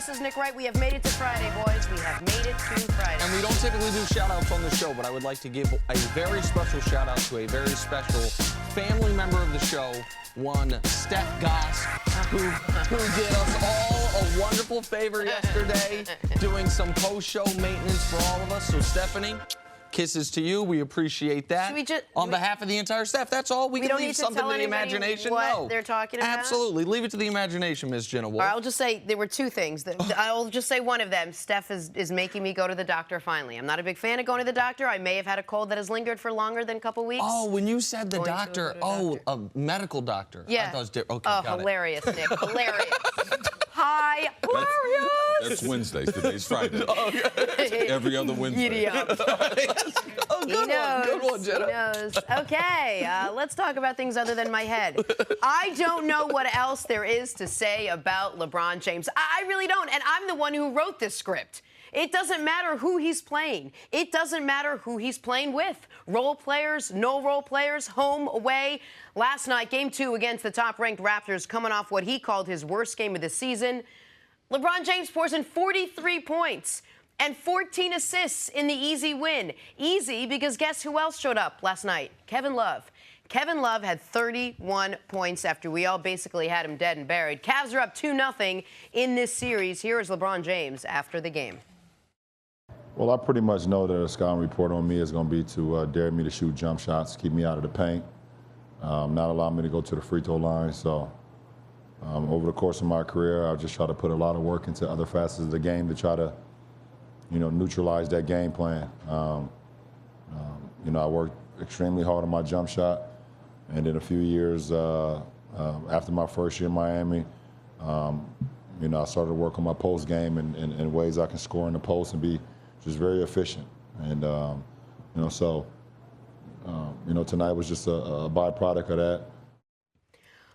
This is Nick Wright. We have made it to Friday, boys. We have made it to Friday. And we don't typically do shout-outs on the show, but I would like to give a very special shout-out to a very special family member of the show, one Steph Goss, who did us all a wonderful favor yesterday, doing some post-show maintenance for all of us. So, Stephanie, kisses to you. We appreciate that. On behalf of the entire staff, that's all. We can leave something to the imagination. What they're talking about? Absolutely. Leave it to the imagination, Ms. Jenna Wolfe. I'll just say there were two things. I'll just say one of them. Steph is making me go to the doctor finally. I'm not a big fan of going to the doctor. I may have had a cold that has lingered for longer than a couple weeks. Oh, when you said the doctor, a medical doctor. Yeah. I thought it was different. Okay, got hilarious, it. Nick. Hilarious. Hi. Hilarious. That's Wednesdays. Today's Friday. Every other Wednesday. Oh, good one. Good one, Jenna. He knows. Okay, let's talk about things other than my head. I don't know what else there is to say about LeBron James. I really don't, and I'm the one who wrote this script. It doesn't matter who he's playing. It doesn't matter who he's playing with. Role players, no role players, home, away. Last night, Game 2 against the top-ranked Raptors, coming off what he called his worst game of the season. LeBron James pours in 43 points and 14 assists in the easy win. Easy because guess who else showed up last night? Kevin Love. Kevin Love had 31 points after we all basically had him dead and buried. Cavs are up 2-0 in this series. Here is LeBron James after the game. Well, I pretty much know that a scouting report on me is going to be to dare me to shoot jump shots, keep me out of the paint, not allow me to go to the free throw line. So over the course of my career, I've just tried to put a lot of work into other facets of the game to try to, neutralize that game plan. I worked extremely hard on my jump shot, and in a few years after my first year in Miami, I started to work on my post game and ways I can score in the post and be just very efficient. And tonight was just a byproduct of that.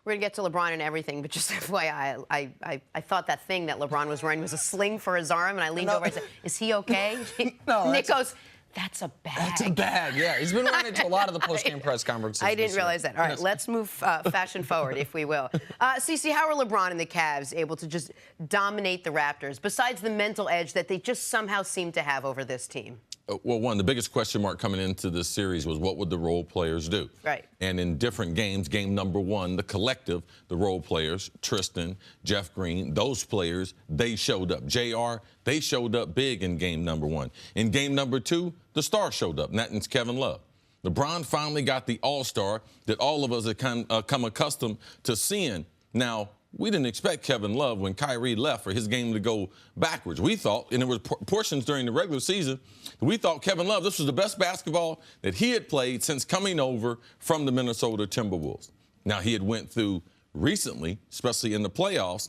We're going to get to LeBron and everything, but just FYI, I thought that thing that LeBron was wearing was a sling for his arm, and I leaned over and said, is he okay? Nick goes, that's a bag. That's a bag, yeah. He's been wearing it to a lot of the post-game press conferences. I didn't realize that. All right, let's move fashion forward, if we will. Cece, how are LeBron and the Cavs able to just dominate the Raptors, besides the mental edge that they just somehow seem to have over this team? Well, the biggest question mark coming into this series was what would the role players do? Right. And in different games, game number one, the collective, the role players, Tristan, Jeff Green, those players, they showed up. JR, they showed up big in game number one. In game number two, the star showed up, and that's Kevin Love. LeBron finally got the all-star that all of us have come accustomed to seeing. Now, we didn't expect Kevin Love when Kyrie left for his game to go backwards. We thought, and there were portions during the regular season, we thought Kevin Love, this was the best basketball that he had played since coming over from the Minnesota Timberwolves. Now, he had went through recently, especially in the playoffs,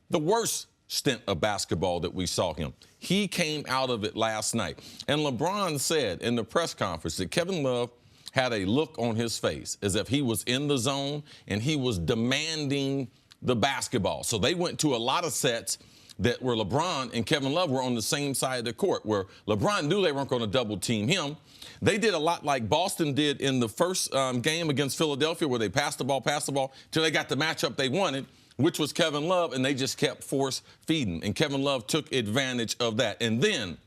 the worst stint of basketball that we saw him. He came out of it last night. And LeBron said in the press conference that Kevin Love had a look on his face as if he was in the zone and he was demanding the basketball. So they went to a lot of sets that where LeBron and Kevin Love were on the same side of the court, where LeBron knew they weren't going to double team him. They did a lot like Boston did in the first game against Philadelphia, where they passed the ball, till they got the matchup they wanted, which was Kevin Love, and they just kept force feeding. And Kevin Love took advantage of that. And then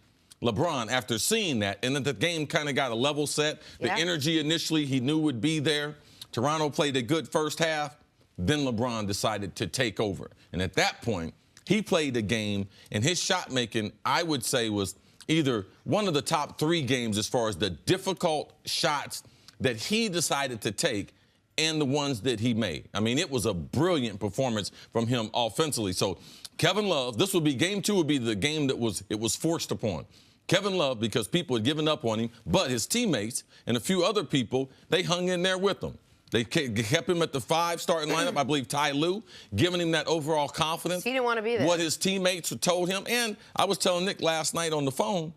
LeBron, after seeing that, and then the game kind of got a level set, the energy initially he knew would be there. Toronto played a good first half. Then LeBron decided to take over. And at that point, he played the game, and his shot making, I would say, was either one of the top three games as far as the difficult shots that he decided to take and the ones that he made. I mean, it was a brilliant performance from him offensively. So Kevin Love, this would be game two, would be the game that it was forced upon. Kevin Love, because people had given up on him, but his teammates and a few other people, they hung in there with him. They kept him at the 5 starting lineup. I believe Ty Lue, giving him that overall confidence. He didn't want to be there. What his teammates told him. And I was telling Nick last night on the phone,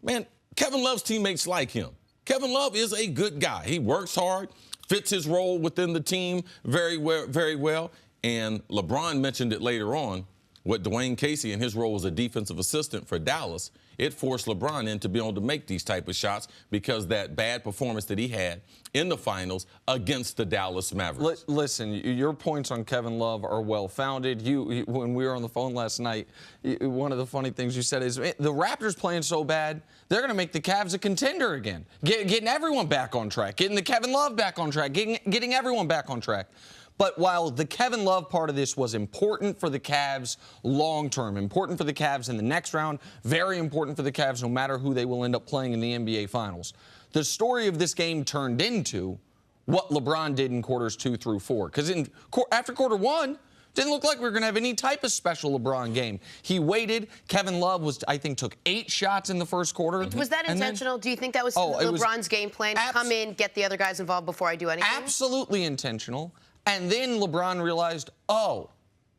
man, Kevin Love's teammates like him. Kevin Love is a good guy. He works hard, fits his role within the team very well. And LeBron mentioned it later on, what Dwayne Casey in his role as a defensive assistant for Dallas, it forced LeBron into be able to make these type of shots because that bad performance that he had in the finals against the Dallas Mavericks. Listen, your points on Kevin Love are well-founded. When we were on the phone last night, one of the funny things you said is the Raptors playing so bad, they're going to make the Cavs a contender again, getting everyone back on track, getting the Kevin Love back on track, getting everyone back on track. But while the Kevin Love part of this was important for the Cavs long-term, important for the Cavs in the next round, very important for the Cavs no matter who they will end up playing in the NBA Finals, the story of this game turned into what LeBron did in quarters 2 through 4. Because after quarter 1, didn't look like we were going to have any type of special LeBron game. He waited. Kevin Love took 8 shots in the first quarter. Was that intentional? Do you think that was LeBron's game plan? Come in, get the other guys involved before I do anything? Absolutely intentional. And then LeBron realized, oh,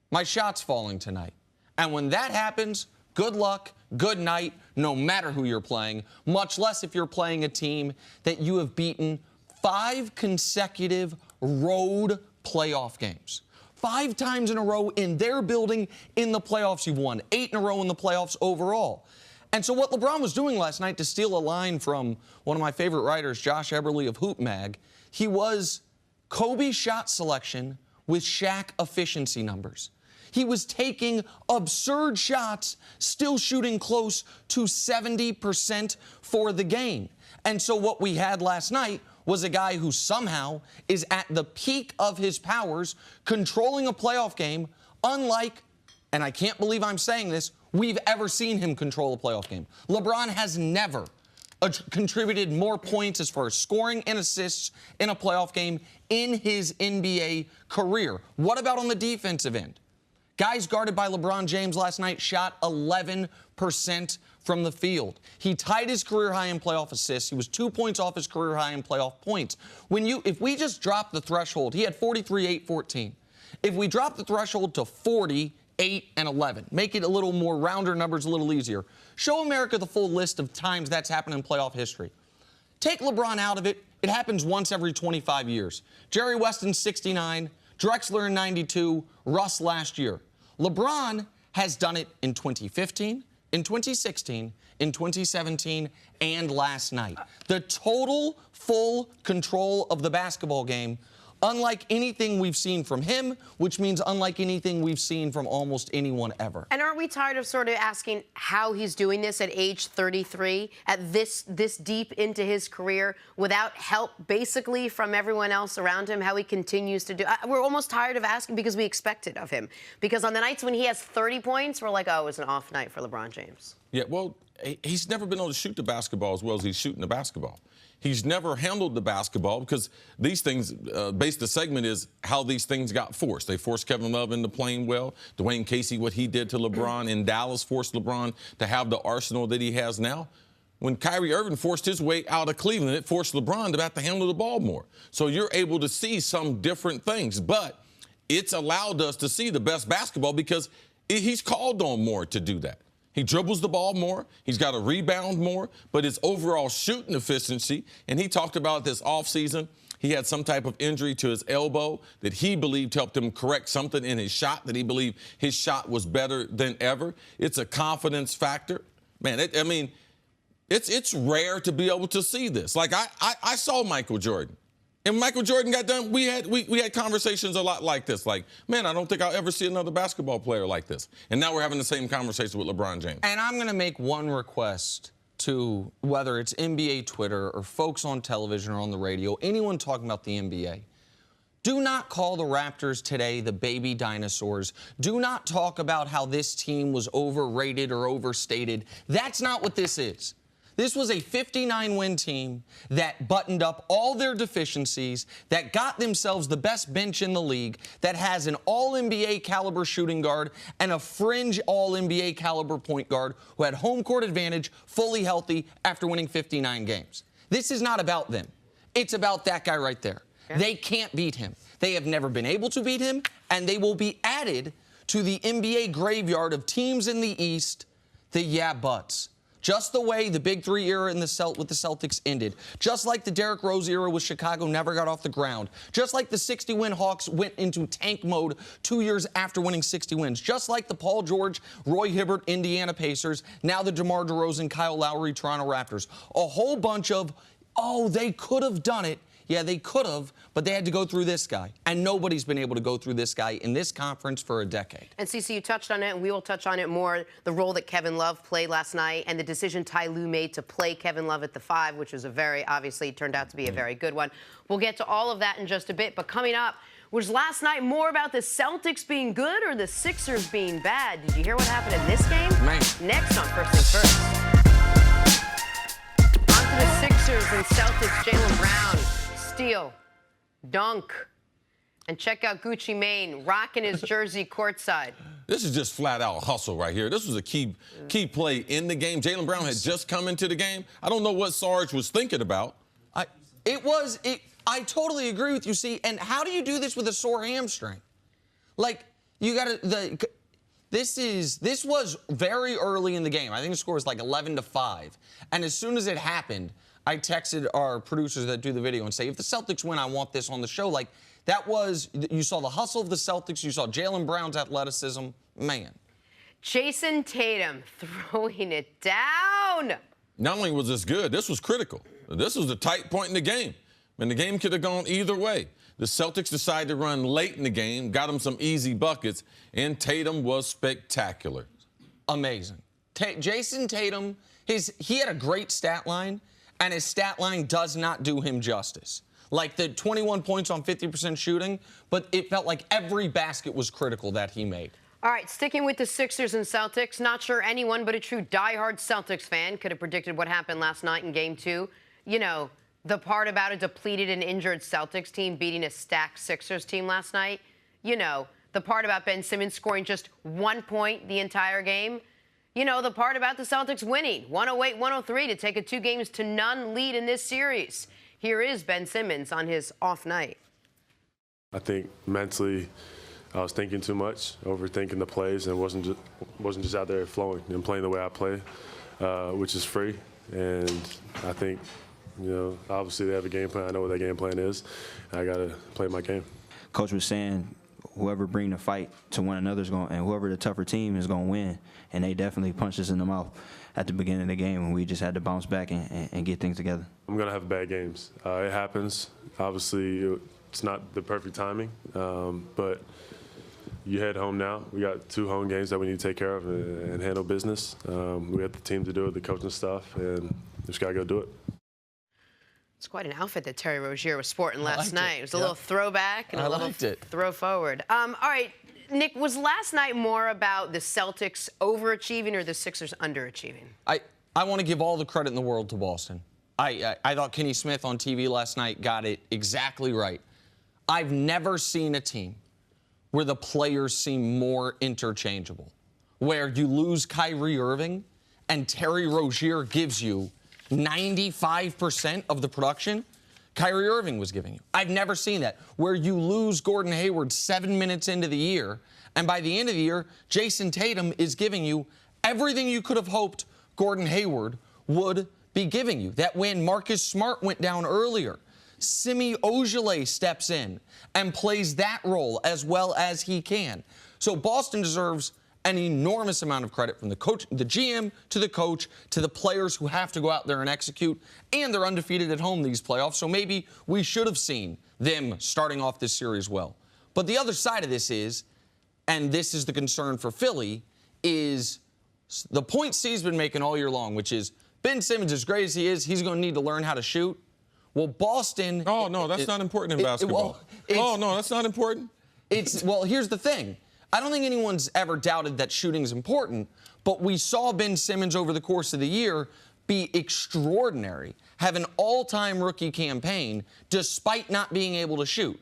my shot's falling tonight. And when that happens, good luck, good night, no matter who you're playing, much less if you're playing a team that you have beaten 5 consecutive road playoff games. 5 times in a row in their building in the playoffs you've won. 8 in a row in the playoffs overall. And so what LeBron was doing last night, to steal a line from one of my favorite writers, Josh Eberly of Hoop Mag, he was Kobe's shot selection with Shaq efficiency numbers. He was taking absurd shots, still shooting close to 70% for the game. And so what we had last night was a guy who somehow is at the peak of his powers, controlling a playoff game, unlike, and I can't believe I'm saying this, we've ever seen him control a playoff game. LeBron has never contributed more points as far as scoring and assists in a playoff game in his NBA career. What about on the defensive end? Guys guarded by LeBron James last night shot 11% from the field. He tied his career high in playoff assists. He was 2 points off his career high in playoff points. If we just drop the threshold, he had 43, 8, 14. If we drop the threshold to 40, 8, and 11, make it a little more rounder numbers, a little easier. Show America the full list of times that's happened in playoff history. Take LeBron out of it. It happens once every 25 years. Jerry West in 69, Drexler in 92, Russ last year. LeBron has done it in 2015, in 2016, in 2017, and last night. The total full control of the basketball game, unlike anything we've seen from him, which means unlike anything we've seen from almost anyone ever. And aren't we tired of sort of asking how he's doing this at age 33, at this deep into his career, without help basically from everyone else around him, how he continues to do? We're almost tired of asking because we expect it of him. Because on the nights when he has 30 points, we're like, oh, it was an off night for LeBron James. Yeah, well, he's never been able to shoot the basketball as well as he's shooting the basketball. He's never handled the basketball because these things, the segment is how these things got forced. They forced Kevin Love into playing well. Dwayne Casey, what he did to LeBron in Dallas, forced LeBron to have the arsenal that he has now. When Kyrie Irving forced his way out of Cleveland, it forced LeBron to have to handle the ball more. So you're able to see some different things. But it's allowed us to see the best basketball because he's called on more to do that. He dribbles the ball more. He's got to rebound more. But his overall shooting efficiency, and he talked about this offseason, he had some type of injury to his elbow that he believed helped him correct something in his shot, that he believed his shot was better than ever. It's a confidence factor. Man, it's rare to be able to see this. Like, I saw Michael Jordan. And Michael Jordan got done, we had conversations a lot like this. Like, man, I don't think I'll ever see another basketball player like this. And now we're having the same conversation with LeBron James. And I'm going to make one request to whether it's NBA Twitter or folks on television or on the radio, anyone talking about the NBA. Do not call the Raptors today the baby dinosaurs. Do not talk about how this team was overrated or overstated. That's not what this is. This was a 59-win team that buttoned up all their deficiencies, that got themselves the best bench in the league, that has an all-NBA caliber shooting guard and a fringe all-NBA caliber point guard who had home court advantage, fully healthy after winning 59 games. This is not about them. It's about that guy right there. Yeah. They can't beat him. They have never been able to beat him, and they will be added to the NBA graveyard of teams in the East, the yeah buts. Just the way the Big Three era with the Celtics ended. Just like the Derrick Rose era with Chicago never got off the ground. Just like the 60-win Hawks went into tank mode 2 years after winning 60 wins. Just like the Paul George, Roy Hibbert, Indiana Pacers, now the DeMar DeRozan, Kyle Lowry, Toronto Raptors. A whole bunch of, oh, they could have done it. Yeah, they could have, but they had to go through this guy. And nobody's been able to go through this guy in this conference for a decade. And Cece, you touched on it, and we will touch on it more, the role that Kevin Love played last night and the decision Ty Lue made to play Kevin Love at the 5, which was obviously turned out to be a very good one. We'll get to all of that in just a bit, but coming up, was last night more about the Celtics being good or the Sixers being bad? Did you hear what happened in this game? Man. Next on First Things First. On to the Sixers and Celtics. Jaylen Brown, steal, dunk, and check out Gucci Mane rocking his jersey courtside. This is just flat-out hustle right here. This was a key play in the game. Jaylen Brown had just come into the game. I don't know what Sarge was thinking about. I totally agree with you, see. And how do you do this with a sore hamstring? Like, you got to this was very early in the game. I think the score was like 11-5. And as soon as it happened, I texted our producers that do the video and say, if the Celtics win, I want this on the show. Like, that was, you saw the hustle of the Celtics. You saw Jaylen Brown's athleticism. Man. Jason Tatum throwing it down. Not only was this good, this was critical. This was a tight point in the game. And the game could have gone either way. The Celtics decided to run late in the game, got them some easy buckets, and Tatum was spectacular. Amazing. Jason Tatum, he had a great stat line, and his stat line does not do him justice. Like the 21 points on 50% shooting, but it felt like every basket was critical that he made. All right, sticking with the Sixers and Celtics, not sure anyone but a true diehard Celtics fan could have predicted what happened last night in Game 2. You know, the part about a depleted and injured Celtics team beating a stacked Sixers team last night. You know, the part about Ben Simmons scoring just 1 point the entire game. You know, the part about the Celtics winning 108-103 to take a 2-0 lead in this series. Here is Ben Simmons on his off night. I think mentally I was thinking too much, overthinking the plays, and wasn't just out there flowing and playing the way I play, which is free. And I think, you know, obviously they have a game plan. I know what that game plan is. I got to play my game. Coach was saying whoever bring the fight to one another is going, and whoever the tougher team is going to win. And they definitely punched us in the mouth at the beginning of the game, and we just had to bounce back and get things together. I'm going to have bad games. It happens. Obviously, it's not the perfect timing, but you head home now. We got 2 home games that we need to take care of and handle business. We got the team to do it, the coaching stuff, and just got to go do it. It's quite an outfit that Terry Rozier was sporting last night. It was a little throwback and a little throw forward. All right, Nick, was last night more about the Celtics overachieving or the Sixers underachieving? I want to give all the credit in the world to Boston. I thought Kenny Smith on TV last night got it exactly right. I've never seen a team where the players seem more interchangeable, where you lose Kyrie Irving and Terry Rozier gives you 95% of the production Kyrie Irving was giving you. I've never seen that, where you lose Gordon Hayward 7 minutes into the year, and by the end of the year, Jason Tatum is giving you everything you could have hoped Gordon Hayward would be giving you. That when Marcus Smart went down earlier, Semi Ojeleye steps in and plays that role as well as he can. So Boston deserves an enormous amount of credit from the coach, the GM, to the coach, to the players who have to go out there and execute, and they're undefeated at home these playoffs, so maybe we should have seen them starting off this series well. But the other side of this is, and this is the concern for Philly, is the point C's been making all year long, which is Ben Simmons, as great as he is, he's going to need to learn how to shoot. Well, Boston... Oh, no, that's not important in basketball. Oh, no, that's not important. Well, here's the thing. I don't think anyone's ever doubted that shooting's important, but we saw Ben Simmons over the course of the year be extraordinary, have an all-time rookie campaign despite not being able to shoot.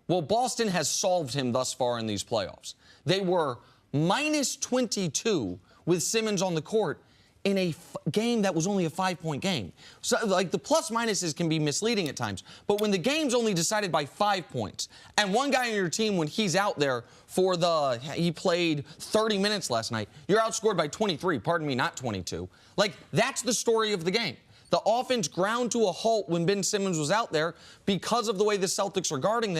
Well, Boston has solved him thus far in these playoffs. They were -22 with Simmons on the court in a game that was only a 5-point game. So, like, the plus minuses can be misleading at times. But when the game's only decided by 5 points, and one guy on your team, when he's out there he played 30 minutes last night, you're outscored by 23, pardon me, not 22. Like, that's the story of the game. The offense ground to a halt when Ben Simmons was out there because of the way the Celtics are guarding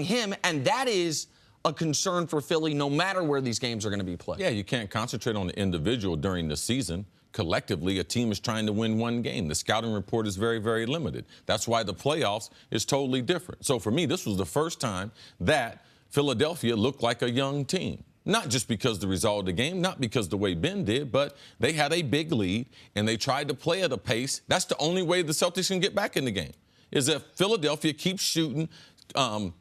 him, and that is a concern for Philly no matter where these games are going to be played. Yeah, you can't concentrate on the individual during the season. Collectively, a team is trying to win one game. The scouting report is very, very limited. That's why the playoffs is totally different. So for me, this was the first time that Philadelphia looked like a young team. Not just because the result of the game, not because the way Ben did, but they had a big lead, and they tried to play at a pace. That's the only way the Celtics can get back in the game, is if Philadelphia keeps shooting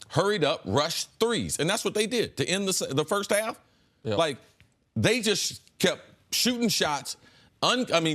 hurried up, rush threes. And that's what they did to end the first half. Yep. Like, they just kept shooting shots,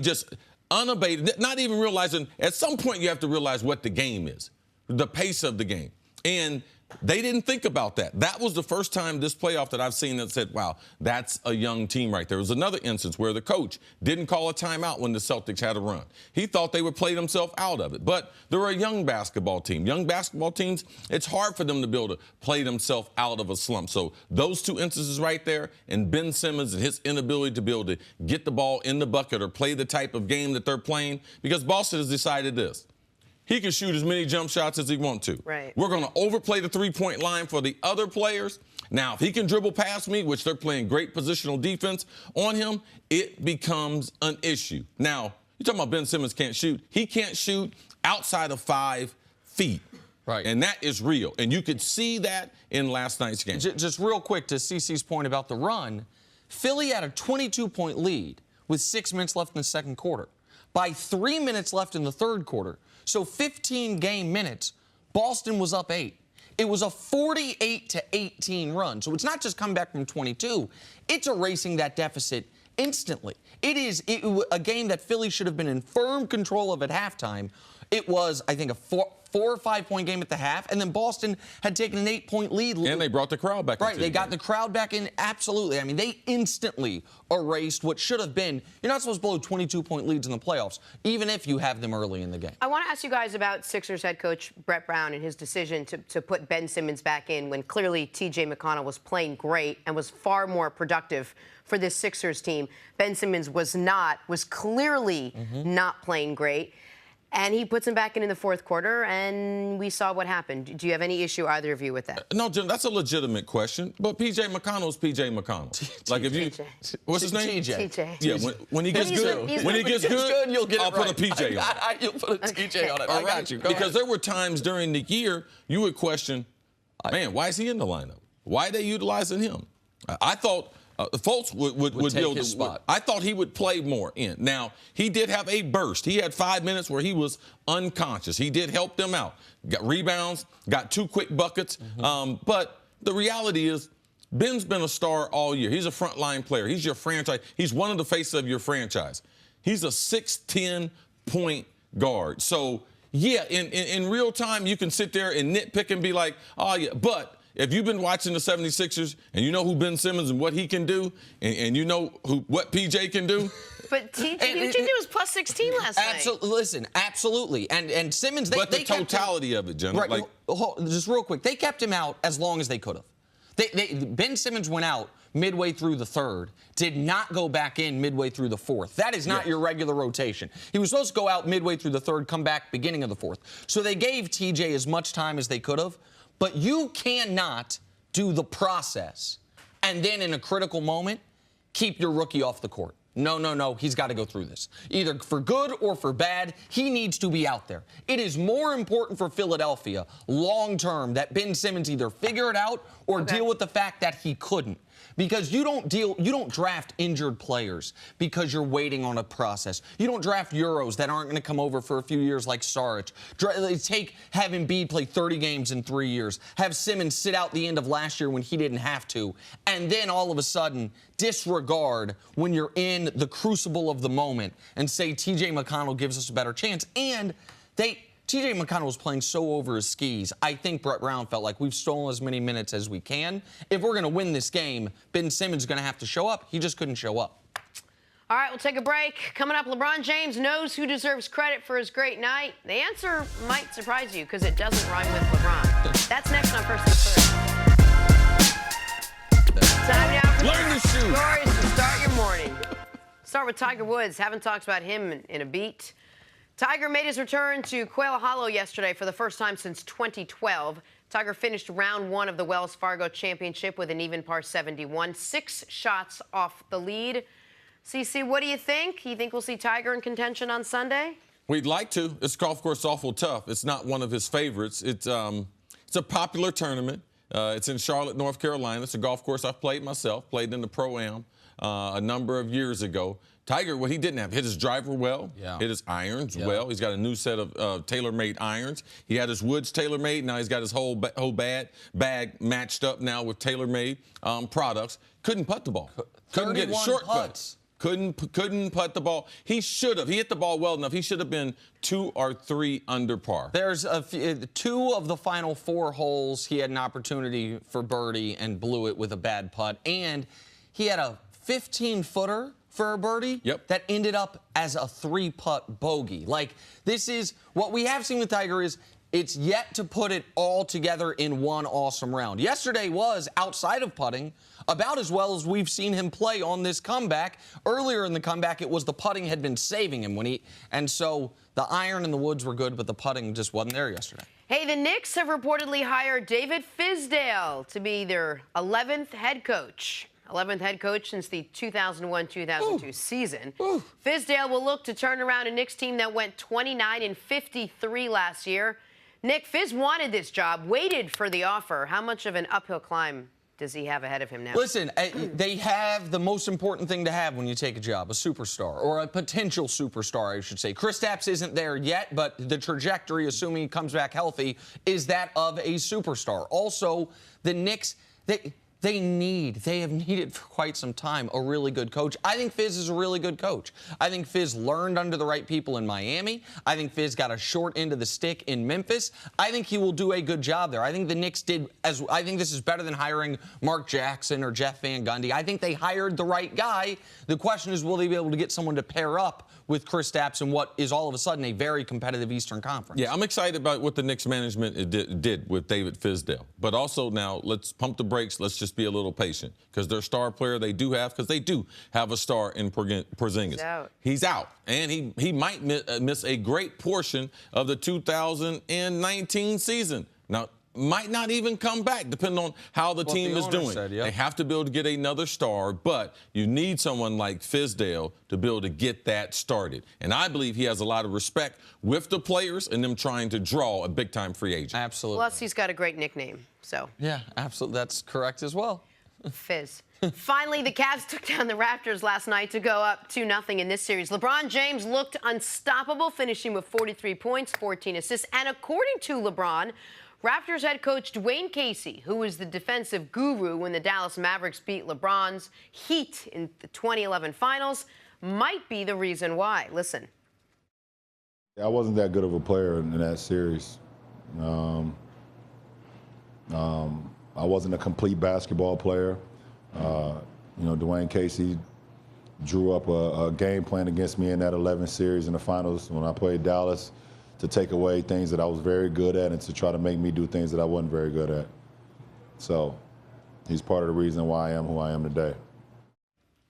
just unabated, not even realizing. At some point, you have to realize what the game is, the pace of the game. And they didn't think about that. That was the first time this playoff that I've seen that said, wow, that's a young team right there. There was another instance where the coach didn't call a timeout when the Celtics had a run. He thought they would play themselves out of it. But they're a young basketball team. Young basketball teams, it's hard for them to be able to play themselves out of a slump. So those two instances right there, and Ben Simmons and his inability to be able to get the ball in the bucket or play the type of game that they're playing, because Boston has decided this. He can shoot as many jump shots as he wants to. Right. We're going to overplay the three-point line for the other players. Now, if he can dribble past me, which they're playing great positional defense on him, it becomes an issue. Now, you're talking about Ben Simmons can't shoot. He can't shoot outside of 5 feet. Right. And that is real. And you could see that in last night's game. Just real quick to CC's point about the run, Philly had a 22-point lead with 6 minutes left in the second quarter. By 3 minutes left in the third quarter, so 15 game minutes, Boston was up 8. It was a 48-18 run. So it's not just coming back from 22. It's erasing that deficit instantly. It is a game that Philly should have been in firm control of at halftime. It was, I think, a 4 or 5 point game at the half, and then Boston had taken an 8-point lead. And they brought the crowd back. Right, they got the crowd back in, absolutely. I mean, they instantly erased what should have been. You're not supposed to blow 22-point leads in the playoffs, even if you have them early in the game. I want to ask you guys about Sixers head coach Brett Brown and his decision to put Ben Simmons back in when clearly T.J. McConnell was playing great and was far more productive for this Sixers team. Ben Simmons was clearly not playing great. And he puts him back in the fourth quarter, and we saw what happened. Do you have any issue, either of you, with that? No, Jim, that's a legitimate question. But P.J. McConnell's P.J. McConnell. Like, if you, what's his name? TJ. Yeah, when he gets good, you'll get I'll it right. put a P.J. on it. You'll put a TJ on it. I got you. Because there were times during the year you would question, man, why is he in the lineup? Why are they utilizing him? I thought Fultz would take build his spot. I thought he would play more in. Now, he did have a burst. He had 5 minutes where he was unconscious. He did help them out. Got rebounds, got 2 quick buckets. But the reality is, Ben's been a star all year. He's a frontline player. He's your franchise. He's one of the faces of your franchise. He's a 6'10" point guard. So, yeah, in real time, you can sit there and nitpick and be like, oh, yeah, but if you've been watching the 76ers and you know who Ben Simmons and what he can do, and you know what PJ can do. But TJ was plus 16 last night. Listen, absolutely. And Simmons, they the totality of it, Jenna. Right, like, just real quick, they kept him out as long as they could have. Ben Simmons went out midway through the third, did not go back in midway through the fourth. That is not your regular rotation. He was supposed to go out midway through the third, come back beginning of the fourth. So they gave TJ as much time as they could have. But you cannot do the process and then in a critical moment keep your rookie off the court. No. He's got to go through this. Either for good or for bad, he needs to be out there. It is more important for Philadelphia long term that Ben Simmons either figure it out or deal with the fact that he couldn't. Because you don't draft injured players because you're waiting on a process. You don't draft Euros that aren't going to come over for a few years like Saric. Have Embiid play 30 games in 3 years. Have Simmons sit out the end of last year when he didn't have to. And then all of a sudden disregard when you're in the crucible of the moment and say T.J. McConnell gives us a better chance. And T.J. McConnell was playing so over his skis. I think Brett Brown felt like we've stolen as many minutes as we can. If we're going to win this game, Ben Simmons is going to have to show up. He just couldn't show up. All right, we'll take a break. Coming up, LeBron James knows who deserves credit for his great night. The answer might surprise you because it doesn't rhyme with LeBron. That's next on First and Third. Time now for Learn to shoot. stories to start your morning. Start with Tiger Woods. Haven't talked about him in a beat. Tiger made his return to Quail Hollow yesterday for the first time since 2012. Tiger finished round one of the Wells Fargo Championship with an even par 71, 6 shots off the lead. CC, what do you think? You think we'll see Tiger in contention on Sunday? We'd like to. This golf course is awful tough. It's not one of his favorites. It's a popular tournament. It's in Charlotte, North Carolina. It's a golf course I've played myself, played in the Pro-Am a number of years ago. Tiger, what he didn't have, hit his driver well, hit his irons well. He's got a new set of tailor-made irons. He had his Woods tailor-made. Now he's got his whole bag matched up now with tailor-made products. Couldn't putt the ball. Couldn't get shortcuts. Couldn't putt the ball. He should have. He hit the ball well enough. He should have been 2 or 3 under par. There's 2 of the final 4 holes he had an opportunity for birdie and blew it with a bad putt. And he had a 15-footer for a birdie that ended up as a 3-putt bogey. Like, this is what we have seen with Tiger is it's yet to put it all together in one awesome round. Yesterday was, outside of putting, about as well as we've seen him play on this comeback. Earlier in the comeback, it was the putting had been saving him and so the iron and the woods were good, but the putting just wasn't there yesterday. Hey, the Knicks have reportedly hired David Fizdale to be their 11th head coach. 11th head coach since the 2001-2002 season. Fizdale will look to turn around a Knicks team that went 29-53 last year. Nick, Fizz wanted this job, waited for the offer. How much of an uphill climb does he have ahead of him now? Listen, they have the most important thing to have when you take a job, a superstar, or a potential superstar, I should say. Kristaps isn't there yet, but the trajectory, assuming he comes back healthy, is that of a superstar. Also, the Knicks, they have needed for quite some time a really good coach. I think Fizz is a really good coach. I think Fizz learned under the right people in Miami. I think Fizz got a short end of the stick in Memphis. I think he will do a good job there. I think the Knicks I think this is better than hiring Mark Jackson or Jeff Van Gundy. I think they hired the right guy. The question is, will they be able to get someone to pair up with Kristaps in what is all of a sudden a very competitive Eastern Conference? Yeah, I'm excited about what the Knicks management did with David Fizdale. But also now, let's pump the brakes. Let's just be a little patient because their star player they do have, because they do have a star in Porzingis. He's out. And he might miss a great portion of the 2019 season. Now, might not even come back, depending on how the team is doing. They have to be able to get another star, but you need someone like Fizdale to be able to get that started. And I believe he has a lot of respect with the players and them trying to draw a big-time free agent. Absolutely. Plus, he's got a great nickname, so. Yeah, absolutely. That's correct as well. Fizz. Finally, the Cavs took down the Raptors last night to go up 2-0 in this series. LeBron James looked unstoppable, finishing with 43 points, 14 assists. And according to LeBron, Raptors head coach Dwayne Casey, who was the defensive guru when the Dallas Mavericks beat LeBron's Heat in the 2011 finals, might be the reason why. Listen. I wasn't that good of a player in that series. I wasn't a complete basketball player. Dwayne Casey drew up a game plan against me in that 11 series in the finals when I played Dallas, to take away things that I was very good at and to try to make me do things that I wasn't very good at. So he's part of the reason why I am who I am today.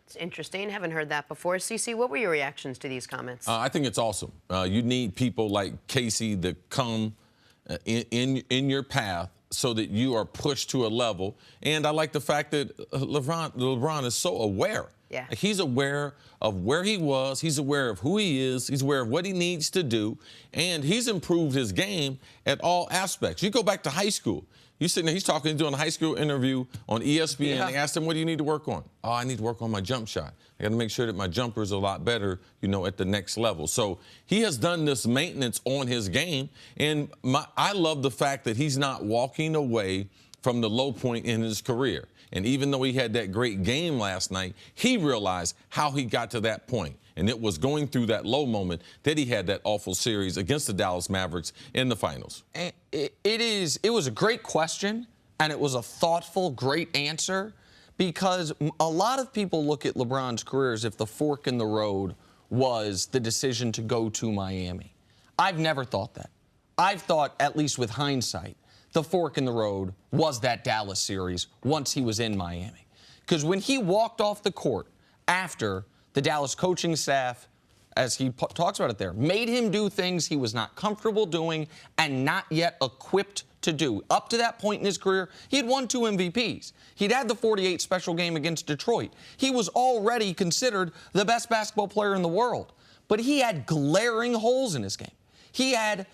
It's interesting. Haven't heard that before. CC, what were your reactions to these comments? I think it's awesome. You need people like Casey that come in your path so that you are pushed to a level. And I like the fact that LeBron is so aware. Yeah. He's aware of where he was. He's aware of who he is. He's aware of what he needs to do. And he's improved his game at all aspects. You go back to high school. You sitting there, he's doing a high school interview on ESPN. Yeah. They asked him, what do you need to work on? Oh, I need to work on my jump shot. I got to make sure that my jumper is a lot better, at the next level. So he has done this maintenance on his game. And I love the fact that he's not walking away from the low point in his career. And even though he had that great game last night, he realized how he got to that point. And it was going through that low moment that he had that awful series against the Dallas Mavericks in the finals. And it was a great question, and it was a thoughtful, great answer. because a lot of people look at LeBron's career as if the fork in the road was the decision to go to Miami. I've never thought that. I've thought, at least with hindsight, the fork in the road was that Dallas series once he was in Miami. Because when he walked off the court after the Dallas coaching staff, as he talks about it there, made him do things he was not comfortable doing and not yet equipped to do. Up to that point in his career, he had won 2 MVPs. He'd had the 48 special game against Detroit. He was already considered the best basketball player in the world. But he had glaring holes in his game. He had,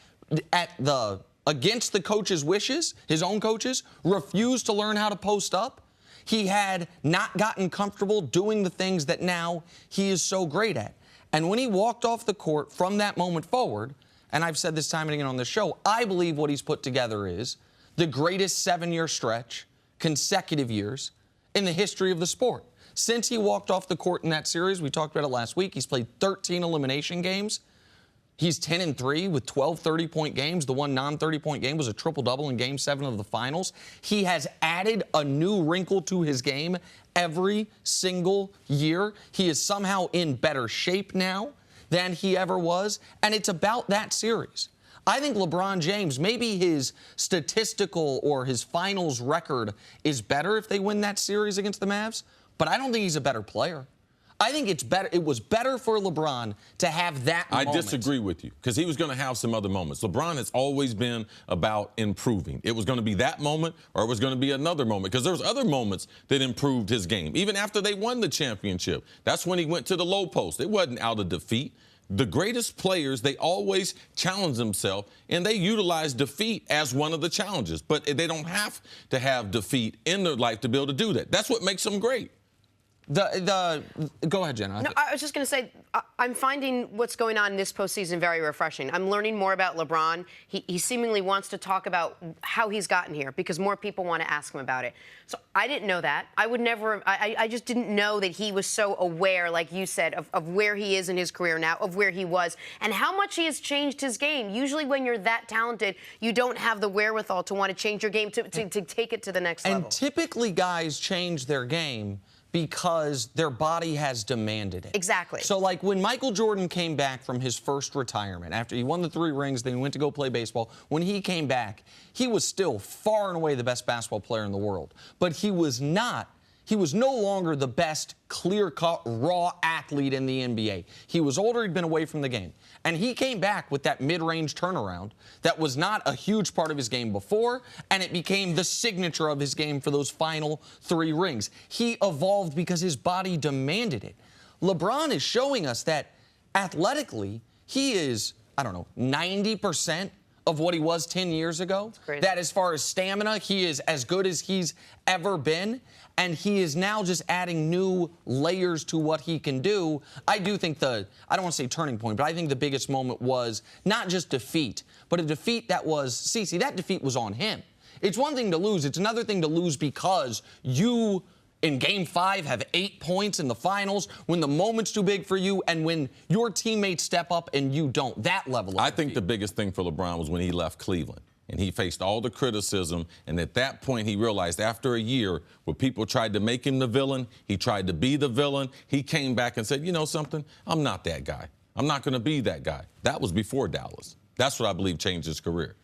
against the coach's wishes, his own coaches, refused to learn how to post up. He had not gotten comfortable doing the things that now he is so great at. And when he walked off the court from that moment forward, and I've said this time and again on this show, I believe what he's put together is the greatest 7-year stretch, consecutive years, in the history of the sport. Since he walked off the court in that series, we talked about it last week, he's played 13 elimination games. He's 10-3 with 12 30-point games. The one non-30-point game was a triple-double in Game 7 of the finals. He has added a new wrinkle to his game every single year. He is somehow in better shape now than he ever was, and it's about that series. I think LeBron James, maybe his statistical or his finals record is better if they win that series against the Mavs, but I don't think he's a better player. I think it's better. It was better for LeBron to have that moment. I disagree with you because he was going to have some other moments. LeBron has always been about improving. It was going to be that moment or it was going to be another moment because there was other moments that improved his game. Even after they won the championship, that's when he went to the low post. It wasn't out of defeat. The greatest players, they always challenge themselves, and they utilize defeat as one of the challenges. But they don't have to have defeat in their life to be able to do that. That's what makes them great. Go ahead, Jenna. No, I was just going to say, I'm finding what's going on in this postseason very refreshing. I'm learning more about LeBron. He seemingly wants to talk about how he's gotten here because more people want to ask him about it. So I didn't know that. I would never, I just didn't know that he was so aware, like you said, of where he is in his career now, of where he was, and how much he has changed his game. Usually when you're that talented, you don't have the wherewithal to want to change your game, to take it to the next level. And typically guys change their game because their body has demanded it. Exactly. So, like, when Michael Jordan came back from his first retirement, after he won the 3 rings, then he went to go play baseball, when he came back, he was still far and away the best basketball player in the world. But he was no longer the best clear-cut, raw athlete in the NBA. He was older, he'd been away from the game. And he came back with that mid-range turnaround that was not a huge part of his game before, and it became the signature of his game for those final 3 rings. He evolved because his body demanded it. LeBron is showing us that athletically, he is, 90% of what he was 10 years ago. That as far as stamina, he is as good as he's ever been. And he is now just adding new layers to what he can do. I do think I don't want to say turning point, but I think the biggest moment was not just defeat, but a defeat that was, Cece, that defeat was on him. It's one thing to lose. It's another thing to lose because you, in Game 5, have 8 points in the finals, when the moment's too big for you, and when your teammates step up and you don't. That level of I think the biggest thing for LeBron was when he left Cleveland. And he faced all the criticism, and at that point he realized after a year where people tried to make him the villain, he tried to be the villain, he came back and said, you know something, I'm not that guy. I'm not going to be that guy. That was before Dallas. That's what I believe changed his career.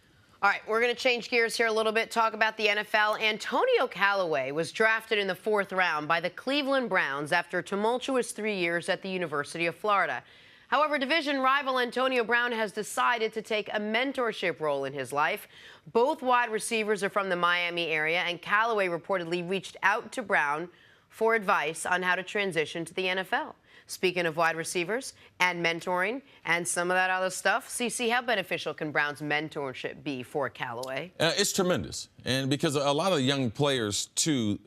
All right, we're going to change gears here a little bit, talk about the NFL. Antonio Callaway was drafted in the 4th round by the Cleveland Browns after a tumultuous 3 years at the University of Florida. However, division rival Antonio Brown has decided to take a mentorship role in his life. Both wide receivers are from the Miami area, and Callaway reportedly reached out to Brown for advice on how to transition to the NFL. Speaking of wide receivers and mentoring and some of that other stuff, CC, how beneficial can Brown's mentorship be for Callaway? It's tremendous. And because a lot of young players, too,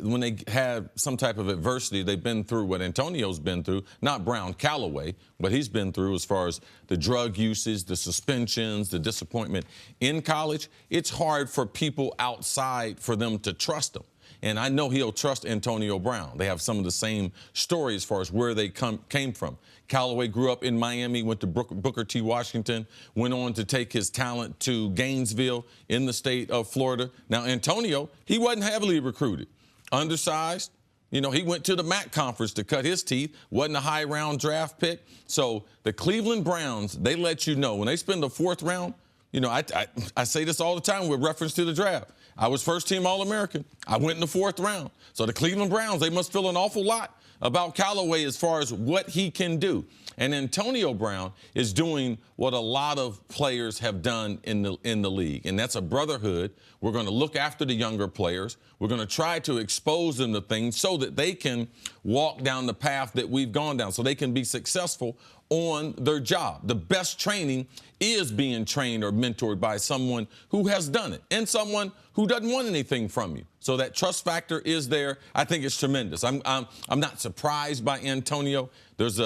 when they have some type of adversity, they've been through what Antonio's been through, not Brown, Callaway, what he's been through as far as the drug usage, the suspensions, the disappointment in college. It's hard for people outside for them to trust him. And I know he'll trust Antonio Brown. They have some of the same stories as far as where they came from. Callaway grew up in Miami, went to Booker T. Washington, went on to take his talent to Gainesville in the state of Florida. Now, Antonio, he wasn't heavily recruited. Undersized, You know, he went to the MAC conference to cut his teeth, wasn't a high-round draft pick. So the Cleveland Browns, they let you know. When they spend the 4th round, you know, I say this all the time with reference to the draft. I was first-team All-American. I went in the 4th round. So the Cleveland Browns, they must feel an awful lot about Callaway as far as what he can do. And Antonio Brown is doing what a lot of players have done in the league, and that's a brotherhood. We're going to look after the younger players. We're going to try to expose them to things so that they can walk down the path that we've gone down, so they can be successful on their job. The best training is being trained or mentored by someone who has done it and someone who doesn't want anything from you. So that trust factor is there. I think it's tremendous. I'm not surprised by Antonio. There's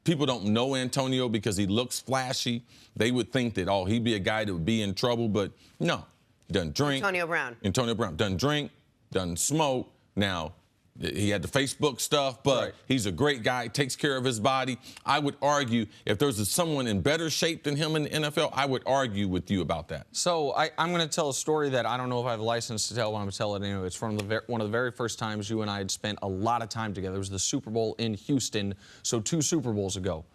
people don't know Antonio because he looks flashy. They would think that, oh, he'd be a guy that would be in trouble, but no. He doesn't drink. Antonio Brown doesn't drink, doesn't smoke. Now, he had the Facebook stuff, but he's a great guy, takes care of his body. I would argue if there's someone in better shape than him in the NFL, I would argue with you about that. So I'm going to tell a story that I don't know if I have a license to tell, but I'm going to tell it anyway. It's from one of the very first times you and I had spent a lot of time together. It was the Super Bowl in Houston, so 2 Super Bowls ago.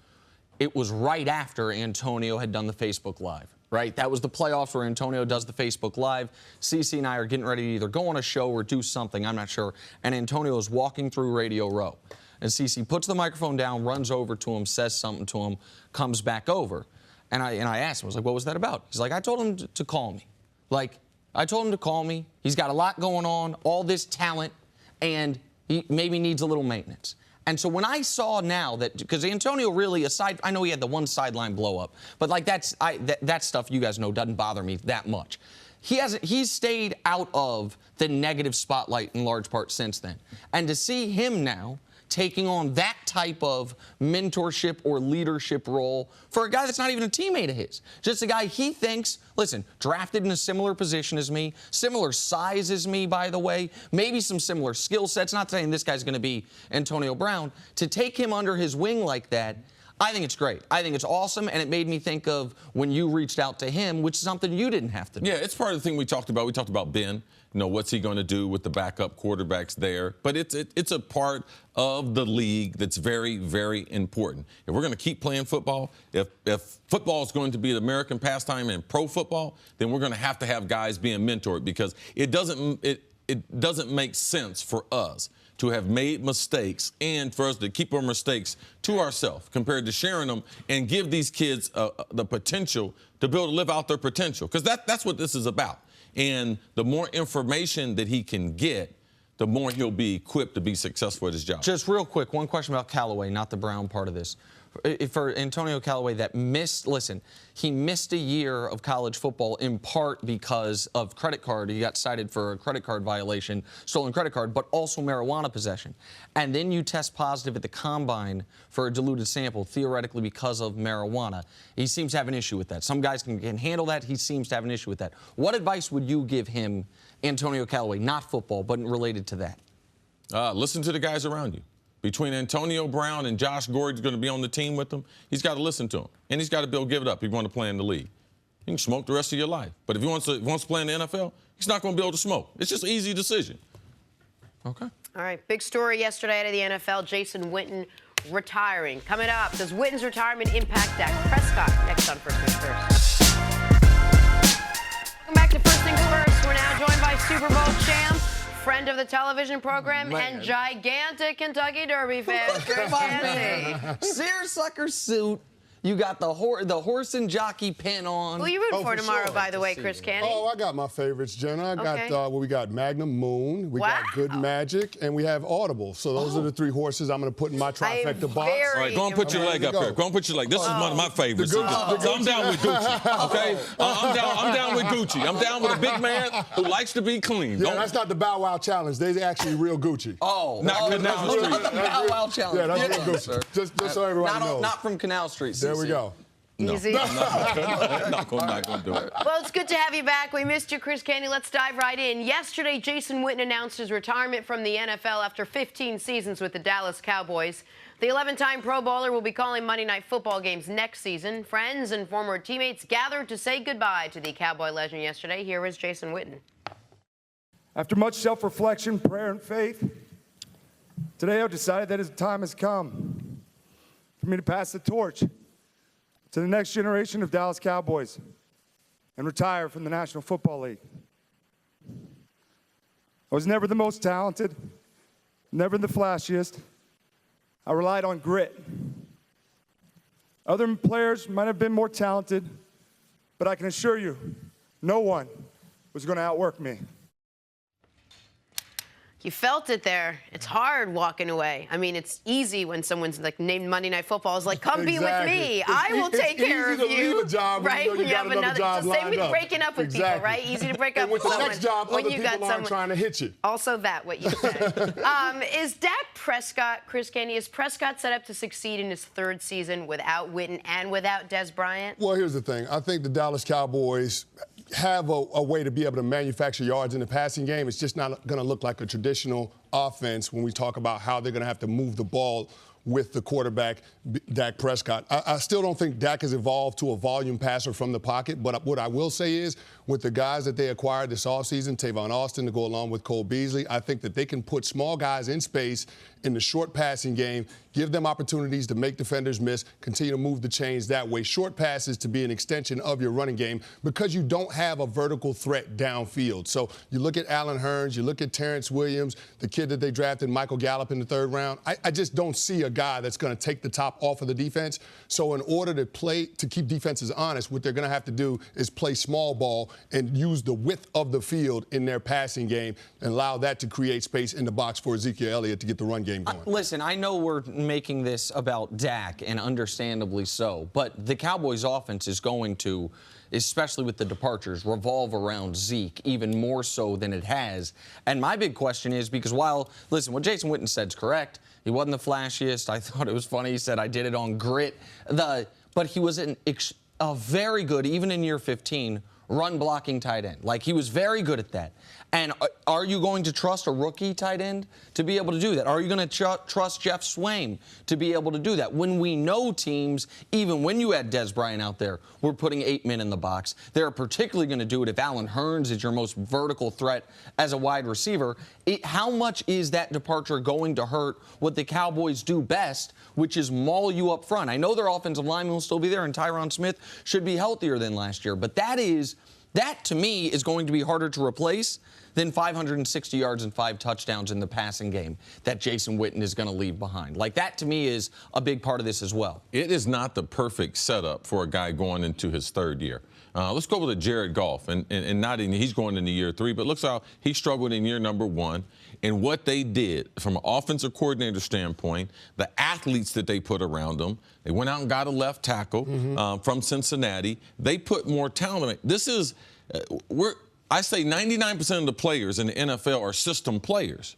It was right after Antonio had done the Facebook Live. Right? That was the playoffs where Antonio does the Facebook Live. Cece and I are getting ready to either go on a show or do something, I'm not sure. And Antonio is walking through Radio Row. And Cece puts the microphone down, runs over to him, says something to him, comes back over. And I asked him, I was like, what was that about? He's like, I told him to call me. Like, I told him to call me. He's got a lot going on, all this talent, and he maybe needs a little maintenance. And so when I saw now that, because Antonio really, aside, I know he had the one sideline blow up, but like that stuff you guys know doesn't bother me that much. He's stayed out of the negative spotlight in large part since then. And to see him now taking on that type of mentorship or leadership role for a guy that's not even a teammate of his. Just a guy he thinks, listen, drafted in a similar position as me, similar size as me, by the way, maybe some similar skill sets. Not saying this guy's going to be Antonio Brown. To take him under his wing like that, I think it's great. I think it's awesome, and it made me think of when you reached out to him, which is something you didn't have to do. Yeah, it's part of the thing we talked about. We talked about Ben. You know, what's he going to do with the backup quarterbacks there? But it's a part of the league that's very, very important. If we're going to keep playing football, if football is going to be the American pastime and pro football, then we're going to have guys being mentored, because it doesn't make sense for us to have made mistakes and for us to keep our mistakes to ourselves compared to sharing them and give these kids the potential to be able to live out their potential, because that's what this is about. And the more information that he can get, the more he'll be equipped to be successful at his job. Just real quick, one question about Callaway, not the Brown part of this. For Antonio Callaway that missed, listen, he missed a year of college football in part because of credit card. He got cited for a credit card violation, stolen credit card, but also marijuana possession. And then you test positive at the combine for a diluted sample, theoretically because of marijuana. He seems to have an issue with that. Some guys can handle that. He seems to have an issue with that. What advice would you give him, Antonio Callaway, not football, but related to that? Listen to the guys around you. Between Antonio Brown and Josh Gordon's going to be on the team with him, he's got to listen to him. And he's got to be able to give it up if you want to play in the league. You can smoke the rest of your life. But if he wants to play in the NFL, he's not going to be able to smoke. It's just an easy decision. Okay. All right, big story yesterday out of the NFL, Jason Witten retiring. Coming up, does Witten's retirement impact Dak Prescott? Next on First Things First. Welcome back to First Things First. We're now joined by Super Bowl champ, friend of the television program, and gigantic Kentucky Derby fan, Cris. Seersucker suit. You got the horse and jockey pin on. Who are you rooting for tomorrow, by the way, Cris Candy? Oh, I got my favorites, Jenna. I got, we got Magnum Moon, we got Good Magic, and we have Audible. So those are the 3 horses I'm going to put in my trifecta box. All right, go and put your leg up here. Go and put your leg. This is one of my favorites. So I'm down with Gucci, okay? I'm down with Gucci. I'm down with a big man who likes to be clean. Yeah, that's not the Bow Wow Challenge. They're actually real Gucci. Not Canal Street. Not the Bow Wow Challenge. Yeah, that's real Gucci. Just so everybody knows. Not from Canal Street. There we go. Easy. Not going to do it. Well, it's good to have you back. We missed you, Cris Candy. Let's dive right in. Yesterday, Jason Witten announced his retirement from the NFL after 15 seasons with the Dallas Cowboys. The 11-time Pro Bowler will be calling Monday Night Football games next season. Friends and former teammates gathered to say goodbye to the Cowboy legend yesterday. Here is Jason Witten. After much self-reflection, prayer, and faith, Today, I've decided that the time has come for me to pass the torch to the next generation of Dallas Cowboys and retire from the National Football League. I was never the most talented, never the flashiest. I relied on grit. Other players might have been more talented, but I can assure you, no one was going to outwork me. You felt it there. It's hard walking away. I mean, it's easy when someone's like named Monday Night Football is like, come be with me. I will take care of you. It's easy to leave a job when right? you know you got another job lined up. Same with breaking up with people, right? Easy to break up with someone. And with the next job, when other you people got aren't trying to hit you. Also that, what you said. Is Dak Prescott, Cris Candy, is Prescott set up to succeed in his third season without Witten and without Dez Bryant? Well, here's the thing. I think the Dallas Cowboys have a way to be able to manufacture yards in the passing game. It's just not going to look like a traditional offense when we talk about how they're going to have to move the ball with the quarterback, Dak Prescott. I still don't think Dak has evolved to a volume passer from the pocket, but what I will say is with the guys that they acquired this offseason, Tavon Austin to go along with Cole Beasley, I think that they can put small guys in space in the short passing game, give them opportunities to make defenders miss, continue to move the chains that way. Short passes to be an extension of your running game because you don't have a vertical threat downfield. So you look at Allen Hurns, you look at Terrence Williams, the kid that they drafted, Michael Gallup, in the third round. I just don't see a guy that's going to take the top off of the defense. So in order to keep defenses honest, what they're going to have to do is play small ball and use the width of the field in their passing game and allow that to create space in the box for Ezekiel Elliott to get the run game going. Listen, I know we're making this about Dak, and understandably so, but the Cowboys' offense is going to, especially with the departures, revolve around Zeke even more so than it has. And my big question is, because listen, what Jason Witten said is correct. He wasn't the flashiest. I thought it was funny. He said, I did it on grit. But he was a very good, even in year 15, run-blocking tight end. Like, he was very good at that. And are you going to trust a rookie tight end to be able to do that? Are you going to trust Jeff Swaim to be able to do that? When we know teams, even when you had Dez Bryant out there, were putting 8 men in the box, they're particularly going to do it if Allen Hurns is your most vertical threat as a wide receiver. How much is that departure going to hurt what the Cowboys do best, which is maul you up front? I know their offensive lineman will still be there, and Tyron Smith should be healthier than last year, but that to me is going to be harder to replace than 560 yards and 5 touchdowns in the passing game that Jason Witten is going to leave behind. Like, that to me is a big part of this as well. It is not the perfect setup for a guy going into his third year. Let's go with Jared Goff, and he's going into year 3, but looks how he struggled in year number 1. And what they did from an offensive coordinator standpoint, the athletes that they put around them, they went out and got a left tackle from Cincinnati. They put more talent. This is I say 99% of the players in the NFL are system players.